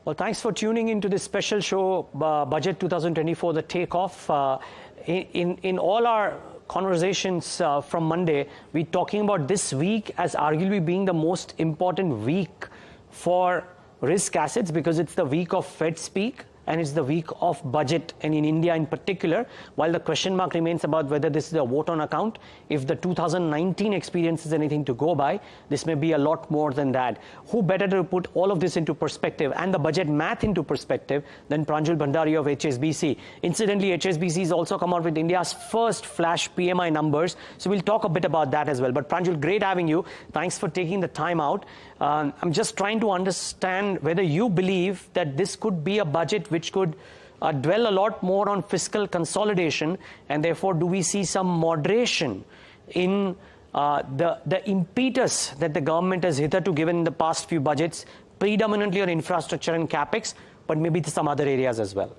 Well, thanks for tuning into this special show, Budget 2024, the takeoff. In all our conversations from Monday, we're talking about this week as arguably being the most important week for risk assets because it's the week of Fed speak and it's the week of budget, and in India in particular, while the question mark remains about whether this is a vote on account, if the 2019 experience is anything to go by, this may be a lot more than that. Who better to put all of this into perspective and the budget math into perspective than Pranjul Bhandari of HSBC. Incidentally, HSBC has also come out with India's first flash PMI numbers, so we'll talk a bit about that as well. But Pranjul, great having you. Thanks for taking the time out. I'm just trying to understand whether you believe that this could be a budget which could dwell a lot more on fiscal consolidation, and therefore do we see some moderation in the impetus that the government has hitherto given in the past few budgets, predominantly on infrastructure and capex, but maybe to some other areas as well?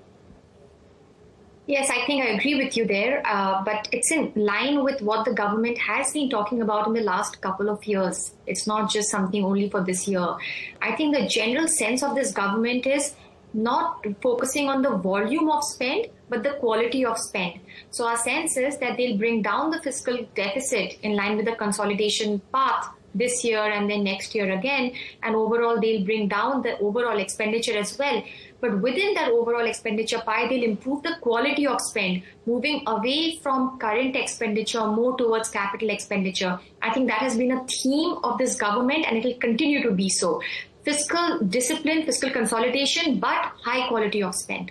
Yes, I think I agree with you there, but it's in line with what the government has been talking about in the last couple of years. It's not just something only for this year. I think the general sense of this government is not focusing on the volume of spend, but the quality of spend. So our sense is that they'll bring down the fiscal deficit in line with the consolidation path this year and then next year again, and overall they'll bring down the overall expenditure as well. But within that overall expenditure pie, they'll improve the quality of spend, moving away from current expenditure more towards capital expenditure. I think that has been a theme of this government, and it will continue to be so. Fiscal discipline, fiscal consolidation, but high quality of spend.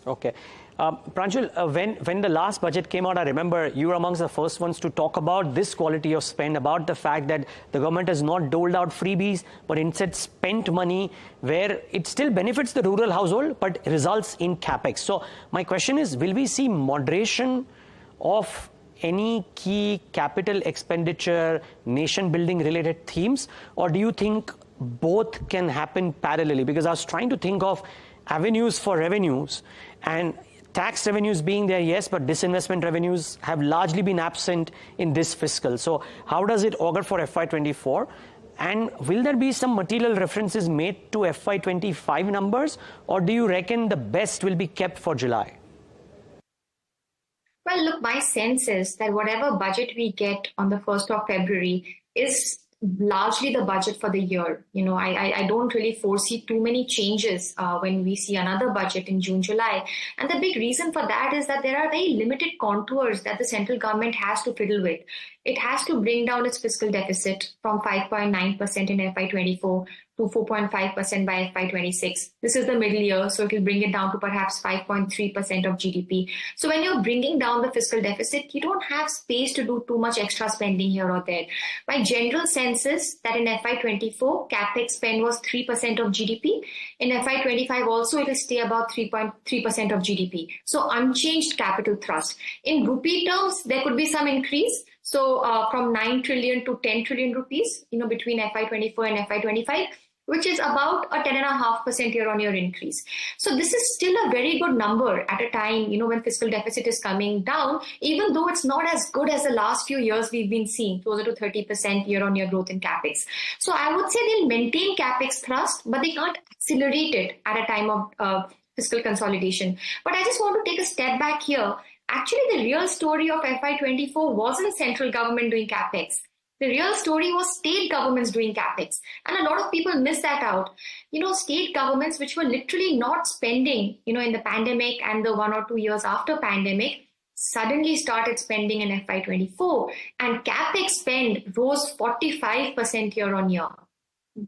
Okay. Pranjul, when the last budget came out, I remember you were amongst the first ones to talk about this quality of spend, about the fact that the government has not doled out freebies, but instead spent money where it still benefits the rural household, but results in capex. So my question is, will we see moderation of any key capital expenditure, nation building related themes, or do you think both can happen parallelly? Because I was trying to think of avenues for revenues, and tax revenues being there, yes, but disinvestment revenues have largely been absent in this fiscal. So how does it augur for FY24? And will there be some material references made to FY25 numbers, or do you reckon the best will be kept for July? Well, look, my sense is that whatever budget we get on the 1st of February is largely the budget for the year. You know, I don't really foresee too many changes when we see another budget in June, July. And the big reason for that is that there are very limited contours that the central government has to fiddle with. It has to bring down its fiscal deficit from 5.9% in FY24 to 4.5% by FY26. This is the middle year, so it will bring it down to perhaps 5.3% of GDP. So when you're bringing down the fiscal deficit, you don't have space to do too much extra spending here or there. My general sense is that in FY24, capex spend was 3% of GDP. In FY25 also, it will stay about 3.3% of GDP. So unchanged capital thrust. In rupee terms, there could be some increase. So from 9 trillion to 10 trillion rupees, between FY24 and FY25, which is about a 10.5% year-on-year increase. So this is still a very good number at a time, when fiscal deficit is coming down, even though it's not as good as the last few years we've been seeing, closer to 30% year-on-year growth in capex. So I would say they'll maintain capex thrust, but they can't accelerate it at a time of fiscal consolidation. But I just want to take a step back here. Actually, the real story of FY24 wasn't central government doing capex. The real story was state governments doing capex. And a lot of people miss that out. State governments which were literally not spending, in the pandemic and the 1 or 2 years after pandemic, suddenly started spending in FY24. And capex spend rose 45% year on year.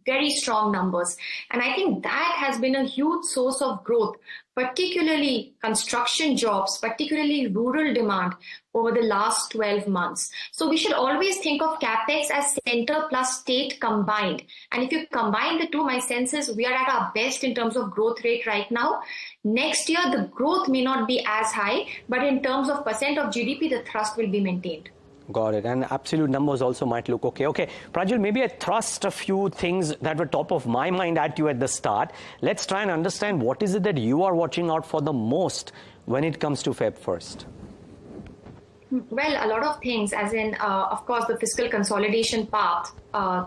Very strong numbers. And I think that has been a huge source of growth, particularly construction jobs, particularly rural demand over the last 12 months. So we should always think of capex as center plus state combined. And if you combine the two, my sense is we are at our best in terms of growth rate right now. Next year, the growth may not be as high, but in terms of percent of GDP, the thrust will be maintained. Got it. And absolute numbers also might look okay. Okay, Pranjul, maybe I thrust a few things that were top of my mind at you at the start. Let's try and understand what is it that you are watching out for the most when it comes to Feb 1st. Well, a lot of things, as in, of course, the fiscal consolidation path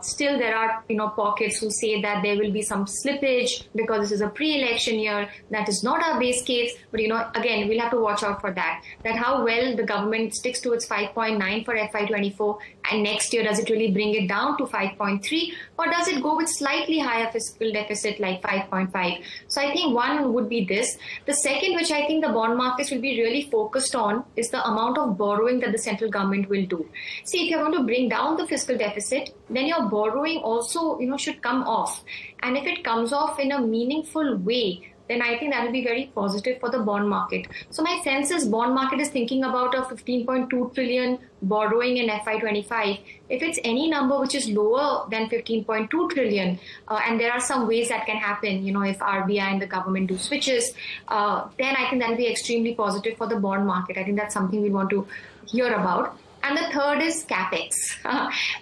Still, there are pockets who say that there will be some slippage because this is a pre-election year. That is not our base case, but again, we'll have to watch out for that. That how well the government sticks to its 5.9 for FY24, and next year does it really bring it down to 5.3, or does it go with slightly higher fiscal deficit like 5.5? So I think one would be this. The second, which I think the bond markets will be really focused on, is the amount of borrowing that the central government will do. See, if you're going to bring down the fiscal deficit, then your borrowing also, should come off. And if it comes off in a meaningful way, then I think that will be very positive for the bond market. So my sense is bond market is thinking about a 15.2 trillion borrowing in FY25. If it's any number which is lower than 15.2 trillion, and there are some ways that can happen, if RBI and the government do switches, then I think that will be extremely positive for the bond market. I think that's something we want to hear about. And the third is capex.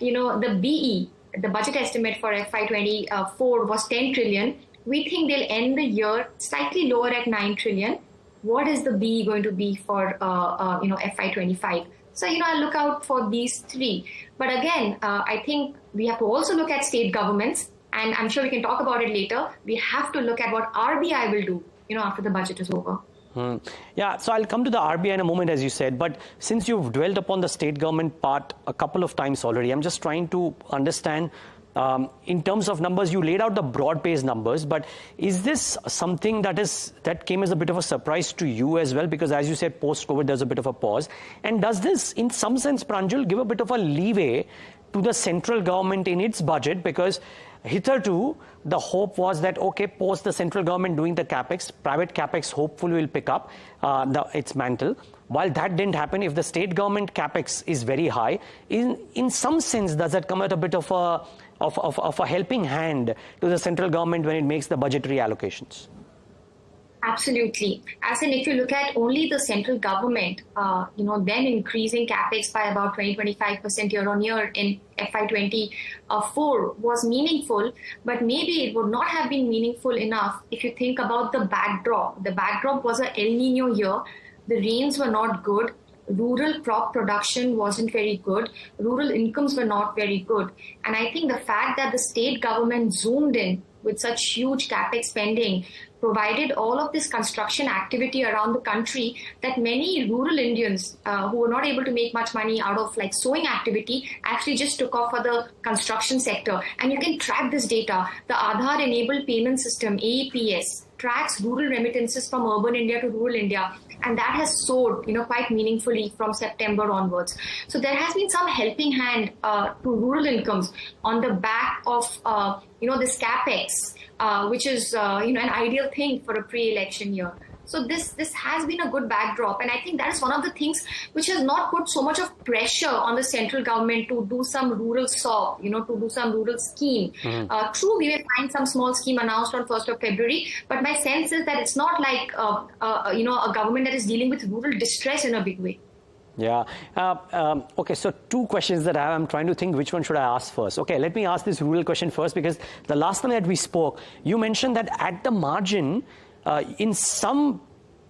The BE, the budget estimate for FY24 was 10 trillion. We think they'll end the year slightly lower at 9 trillion. What is the BE going to be for, FY25? So, I'll look out for these three. But again, I think we have to also look at state governments, and I'm sure we can talk about it later. We have to look at what RBI will do, after the budget is over. Yeah, so I'll come to the RBI in a moment, as you said. But since you've dwelled upon the state government part a couple of times already, I'm just trying to understand, in terms of numbers, you laid out the broad-based numbers, but is this something that came as a bit of a surprise to you as well? Because as you said, post-COVID, there's a bit of a pause. And does this, in some sense, Pranjul, give a bit of a leeway to the central government in its budget? Because hitherto, the hope was that, okay, post the central government doing the capex, private capex hopefully will pick up its mantle. While that didn't happen, if the state government capex is very high, in some sense, does that come at a bit of a helping hand to the central government when it makes the budgetary allocations? Absolutely. As in, if you look at only the central government, then increasing capex by about 20-25% year on year in FY24 was meaningful, but maybe it would not have been meaningful enough if you think about the backdrop. The backdrop was an El Nino year. The rains were not good. Rural crop production wasn't very good. Rural incomes were not very good. And I think the fact that the state government zoomed in with such huge capex spending provided all of this construction activity around the country that many rural Indians who were not able to make much money out of like sowing activity actually just took off for the construction sector. And you can track this data. The Aadhaar enabled payment system, AEPS, tracks rural remittances from urban India to rural India. And that has soared, quite meaningfully from September onwards. So there has been some helping hand to rural incomes on the back of, this capex, which is, an ideal thing for a pre-election year. So this has been a good backdrop. And I think that is one of the things which has not put so much of pressure on the central government to do some rural SOP, to do some rural scheme. True, we will find some small scheme announced on 1st of February. But my sense is that it's not like, a government that is dealing with rural distress in a big way. Yeah. Okay, so two questions that I have. I'm trying to think which one should I ask first. Okay, let me ask this rural question first, because the last time that we spoke, you mentioned that at the margin, in some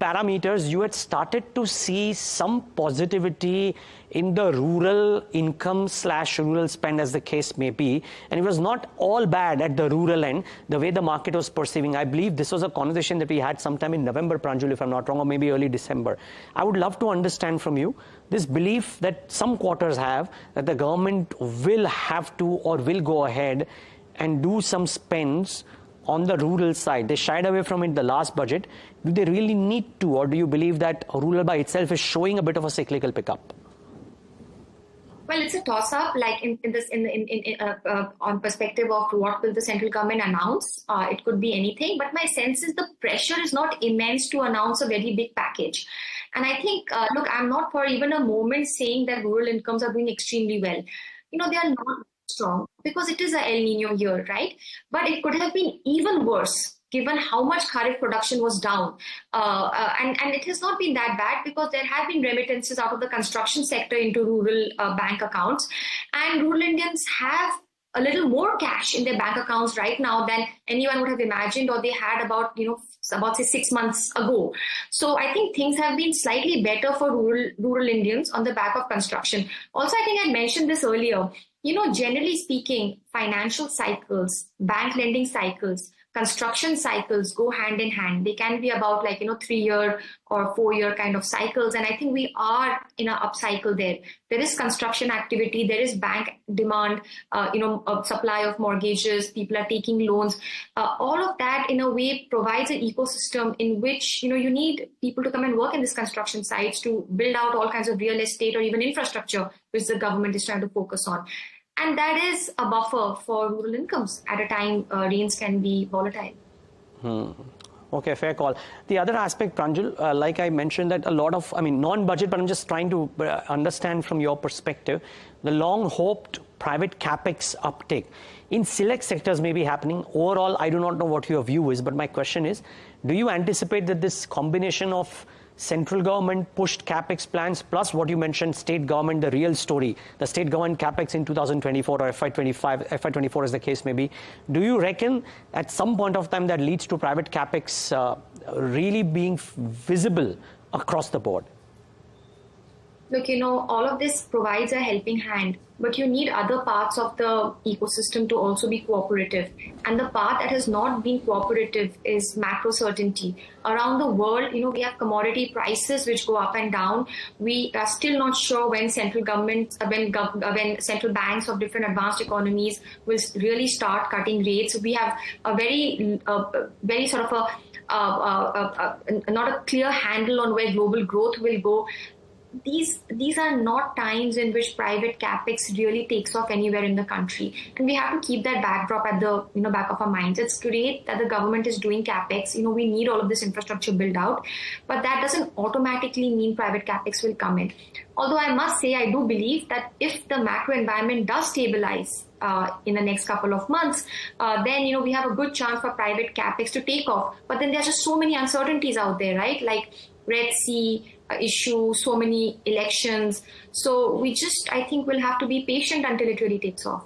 parameters, you had started to see some positivity in the rural income / rural spend, as the case may be. And it was not all bad at the rural end, the way the market was perceiving. I believe this was a conversation that we had sometime in November, Pranjul, if I'm not wrong, or maybe early December. I would love to understand from you this belief that some quarters have that the government will have to or will go ahead and do some spends on the rural side. They shied away from it the last budget. Do they really need to, or do you believe that rural by itself is showing a bit of a cyclical pickup? Well, it's a toss-up, like on perspective of what will the central government announce. It could be anything, but my sense is the pressure is not immense to announce a very big package. And I think, look, I'm not for even a moment saying that rural incomes are doing extremely well. They are not strong because it is a El Nino year, right? But it could have been even worse given how much kharif production was down. And it has not been that bad because there have been remittances out of the construction sector into rural bank accounts. And rural Indians have a little more cash in their bank accounts right now than anyone would have imagined, or they had about, about say 6 months ago. So I think things have been slightly better for rural Indians on the back of construction. Also, I think I mentioned this earlier. Generally speaking, financial cycles, bank lending cycles, construction cycles go hand in hand. They can be about 3-year or 4-year kind of cycles. And I think we are in an upcycle there. There is construction activity, there is bank demand, a supply of mortgages, people are taking loans. All of that in a way provides an ecosystem in which, you need people to come and work in these construction sites to build out all kinds of real estate or even infrastructure, which the government is trying to focus on. And that is a buffer for rural incomes at a time rains can be volatile. Okay, fair call. The other aspect, Pranjul, like I mentioned, that a lot of, non-budget, but I'm just trying to understand from your perspective, the long-hoped private capex uptake in select sectors may be happening. Overall, I do not know what your view is, but my question is, do you anticipate that this combination of central government pushed capex plans plus what you mentioned, state government, the real story, the state government capex in 2024 or FY25, FY24 as the case may be, do you reckon at some point of time that leads to private capex really being visible across the board? Look, all of this provides a helping hand, but you need other parts of the ecosystem to also be cooperative. And the part that has not been cooperative is macro certainty. Around the world, we have commodity prices which go up and down. We are still not sure when central governments, when central banks of different advanced economies will really start cutting rates. We have a very sort of not a clear handle on where global growth will go. These are not times in which private capex really takes off anywhere in the country, and we have to keep that backdrop at the back of our minds. It's great that the government is doing capex. We need all of this infrastructure built out, but that doesn't automatically mean private capex will come in. Although I must say, I do believe that if the macro environment does stabilize in the next couple of months, then we have a good chance for private capex to take off. But then there's just so many uncertainties out there, right? Like Red Sea issue, so many elections. So I think we'll have to be patient until it really takes off.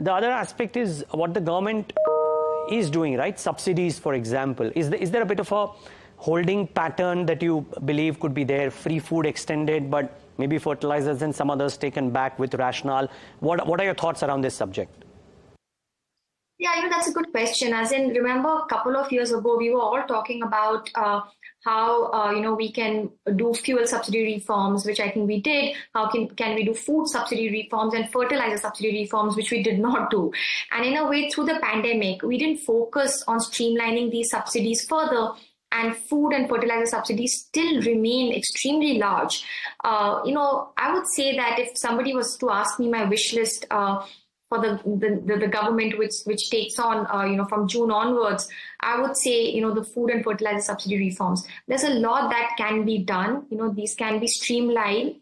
the other aspect is what the government is doing, right? Subsidies, for example. Is there a bit of a holding pattern that you believe could be there? Free food extended, but maybe fertilizers and some others taken back with rationale. What are your thoughts around this subject? Yeah, that's a good question. As in, remember a couple of years ago, we were all talking about how we can do fuel subsidy reforms, which I think we did. How can we do food subsidy reforms and fertilizer subsidy reforms, which we did not do. And in a way, through the pandemic, we didn't focus on streamlining these subsidies further. And food and fertilizer subsidies still remain extremely large. I would say that if somebody was to ask me my wish list for the government which takes on from June onwards, I would say the food and fertilizer subsidy reforms. There's a lot that can be done. These can be streamlined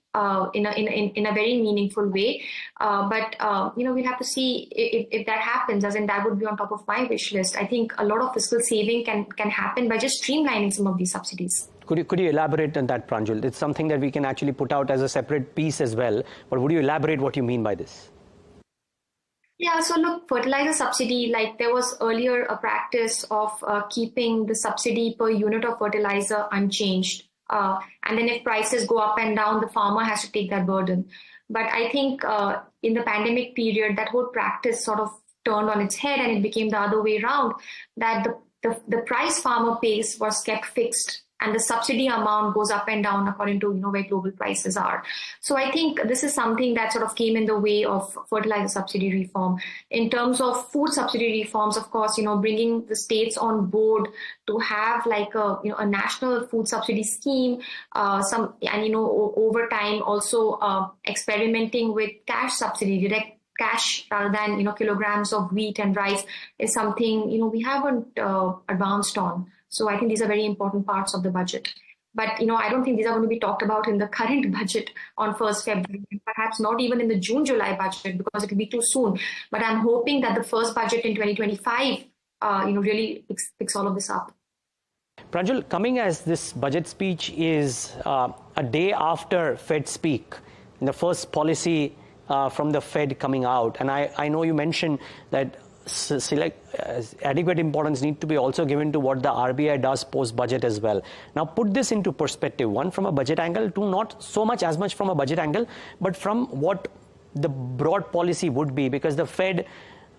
in a very meaningful way. But we'll have to see if that happens. As in, that would be on top of my wish list. I think a lot of fiscal saving can happen by just streamlining some of these subsidies. Could you elaborate on that, Pranjul? It's something that we can actually put out as a separate piece as well. But would you elaborate what you mean by this? Yeah, so look, fertilizer subsidy, like there was earlier a practice of keeping the subsidy per unit of fertilizer unchanged. And then if prices go up and down, the farmer has to take that burden. But I think in the pandemic period, that whole practice sort of turned on its head and it became the other way around, that the price farmer pays was kept fixed. And the subsidy amount goes up and down according to where global prices are. So I think this is something that sort of came in the way of fertilizer subsidy reform. In terms of food subsidy reforms, of course, bringing the states on board to have like a national food subsidy scheme, over time also experimenting with cash subsidy, direct cash rather than kilograms of wheat and rice is something we haven't advanced on. So I think these are very important parts of the budget. But I don't think these are going to be talked about in the current budget on 1st February, perhaps not even in the June-July budget because it will be too soon. But I'm hoping that the first budget in 2025 really picks all of this up. Pranjul, coming as this budget speech is a day after Fed speak, and the first policy from the Fed coming out, and I know you mentioned that adequate importance need to be also given to what the RBI does post-budget as well. Now put this into perspective, one from a budget angle, two not so much as much from a budget angle, but from what the broad policy would be, because the Fed,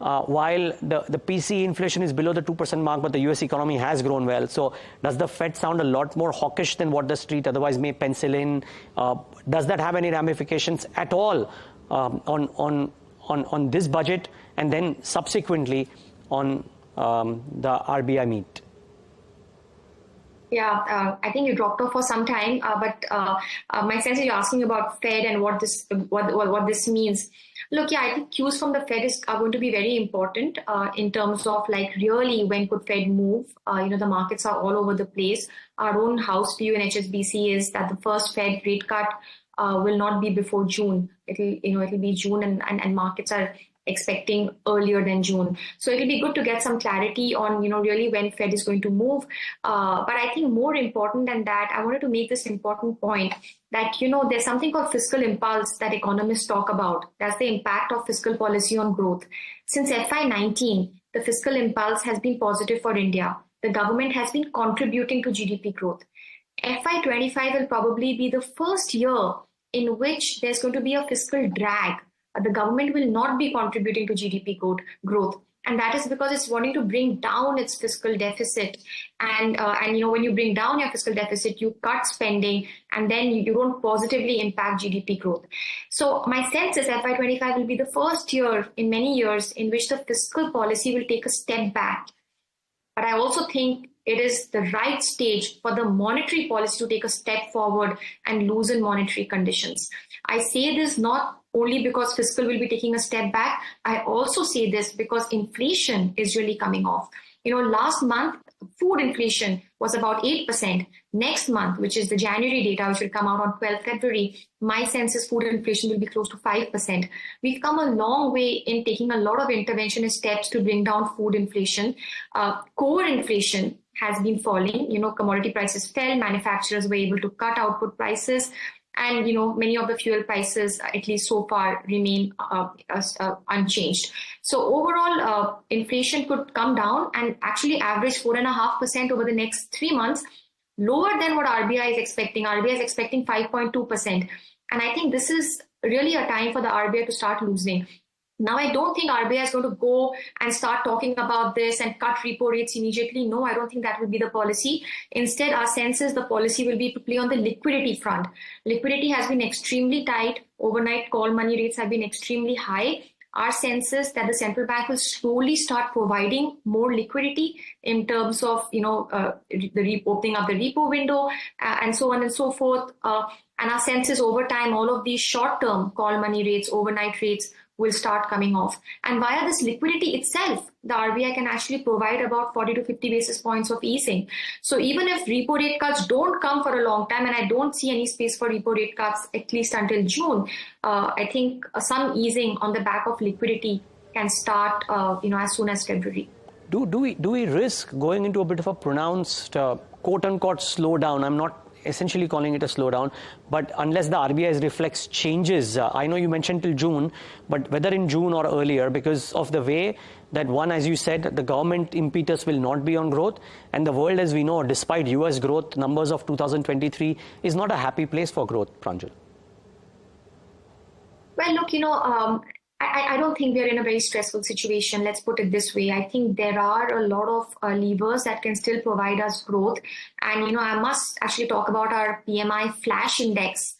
while the PCE inflation is below the 2% mark, but the US economy has grown well. So does the Fed sound a lot more hawkish than what the street otherwise may pencil in? Does that have any ramifications at all on this budget and then subsequently on the RBI meet? Yeah, I think you dropped off for some time, but my sense is you're asking about Fed and what this means. Look, yeah, I think cues from the Fed are going to be very important in terms of like really when could Fed move. The markets are all over the place. Our own house view in HSBC is that the first Fed rate cut will not be before June. It'll be June, and markets are expecting earlier than June. So it'll be good to get some clarity on, really when Fed is going to move. But I think more important than that, I wanted to make this important point that, there's something called fiscal impulse that economists talk about. That's the impact of fiscal policy on growth. Since FY19, the fiscal impulse has been positive for India. The government has been contributing to GDP growth. FY25 will probably be the first year in which there's going to be a fiscal drag. The government will not be contributing to GDP growth. And that is because it's wanting to bring down its fiscal deficit. And when you bring down your fiscal deficit, you cut spending, and then you don't positively impact GDP growth. So my sense is FY25 will be the first year in many years in which the fiscal policy will take a step back. But I also think it is the right stage for the monetary policy to take a step forward and loosen monetary conditions. I say this not only because fiscal will be taking a step back. I also say this because inflation is really coming off. Last month, food inflation was about 8%. Next month, which is the January data, which will come out on 12th February, my sense is food inflation will be close to 5%. We've come a long way in taking a lot of interventionist steps to bring down food inflation. Core inflation has been falling. Commodity prices fell. Manufacturers were able to cut output prices. And, many of the fuel prices, at least so far, remain unchanged. So overall, inflation could come down and actually average 4.5% over the next 3 months, lower than what RBI is expecting. RBI is expecting 5.2%. And I think this is really a time for the RBI to start loosening. Now, I don't think RBI is going to go and start talking about this and cut repo rates immediately. No, I don't think that will be the policy. Instead, our sense is the policy will be to play on the liquidity front. Liquidity has been extremely tight. Overnight call money rates have been extremely high. Our sense is that the central bank will slowly start providing more liquidity in terms of, the opening up the repo window and so on and so forth. And our sense is over time, all of these short-term call money rates, overnight rates, will start coming off. And via this liquidity itself, the RBI can actually provide about 40 to 50 basis points of easing. So even if repo rate cuts don't come for a long time, and I don't see any space for repo rate cuts at least until June, I think some easing on the back of liquidity can start, as soon as February. Do we risk going into a bit of a pronounced quote-unquote slowdown? I'm not essentially calling it a slowdown, but unless the RBI reflects changes, I know you mentioned till June, but whether in June or earlier, because of the way that one, as you said, the government impetus will not be on growth, and the world, as we know, despite US growth numbers of 2023, is not a happy place for growth, Pranjul. Well, look, I don't think we're in a very stressful situation. Let's put it this way. I think there are a lot of levers that can still provide us growth. And, I must actually talk about our PMI Flash index,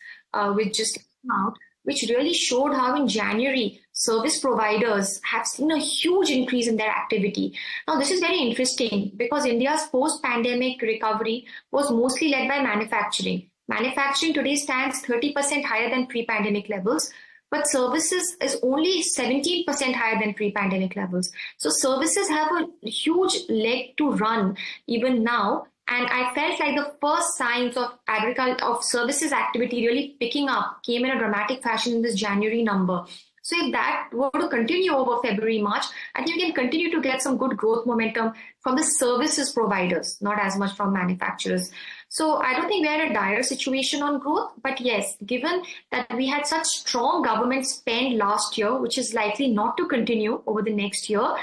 which just came out, which really showed how in January, service providers have seen a huge increase in their activity. Now, this is very interesting because India's post-pandemic recovery was mostly led by manufacturing. Manufacturing today stands 30% higher than pre-pandemic levels, but services is only 17% higher than pre-pandemic levels. So services have a huge leg to run even now. And I felt like the first signs of services activity really picking up came in a dramatic fashion in this January number. So if that were to continue over February, March, I think we can continue to get some good growth momentum from the services providers, not as much from manufacturers. So I don't think we're in a dire situation on growth, but yes, given that we had such strong government spend last year, which is likely not to continue over the next year,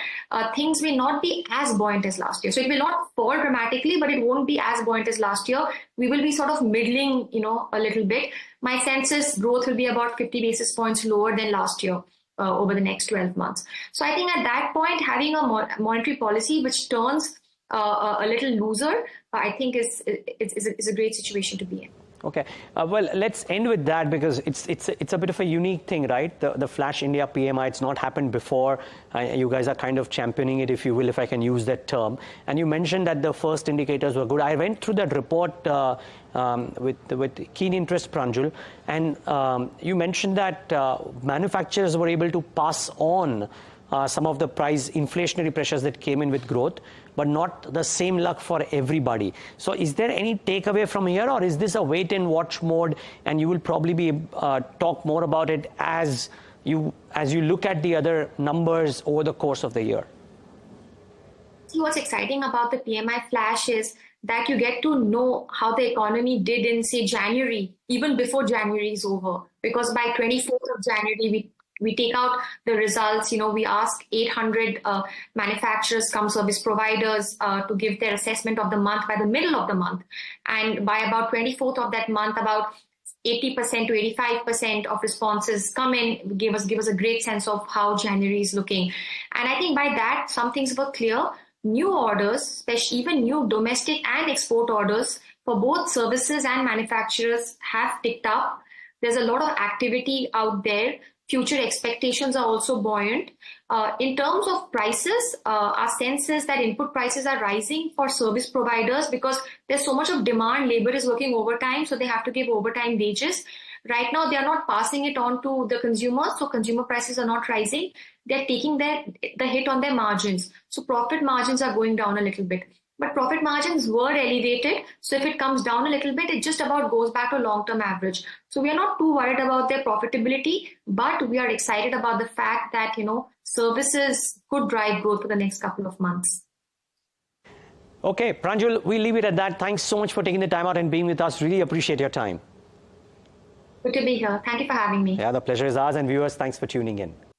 things may not be as buoyant as last year. So it will not fall dramatically, but it won't be as buoyant as last year. We will be sort of middling, a little bit. My sense is growth will be about 50 basis points lower than last year over the next 12 months. So I think at that point, having a monetary policy which turns a little looser, I think is a great situation to be in. Okay, well, let's end with that because it's a bit of a unique thing, right? The Flash India PMI, it's not happened before. You guys are kind of championing it, if you will, if I can use that term. And you mentioned that the first indicators were good. I went through that report with keen interest, Pranjul, and you mentioned that manufacturers were able to pass on some of the price inflationary pressures that came in with growth, but not the same luck for everybody. So is there any takeaway from here, or is this a wait and watch mode and you will probably be talk more about it as you look at the other numbers over the course of the year? See, what's exciting about the PMI Flash is that you get to know how the economy did in, say, January, even before January is over. Because by 24th of January, we take out the results, we ask 800 manufacturers come service providers to give their assessment of the month by the middle of the month. And by about 24th of that month, about 80% to 85% of responses come in, give us a great sense of how January is looking. And I think by that, some things were clear. New orders, especially even new domestic and export orders for both services and manufacturers have picked up. There's a lot of activity out there. Future expectations are also buoyant. In terms of prices, our sense is that input prices are rising for service providers because there's so much of demand. Labor is working overtime, so they have to give overtime wages. Right now, they are not passing it on to the consumers, so consumer prices are not rising. They're taking the hit on their margins. So profit margins are going down a little bit. But profit margins were elevated. So if it comes down a little bit, it just about goes back to long-term average. So we are not too worried about their profitability, but we are excited about the fact that, services could drive growth for the next couple of months. Okay, Pranjul, we'll leave it at that. Thanks so much for taking the time out and being with us. Really appreciate your time. Good to be here. Thank you for having me. Yeah, the pleasure is ours, and viewers, thanks for tuning in.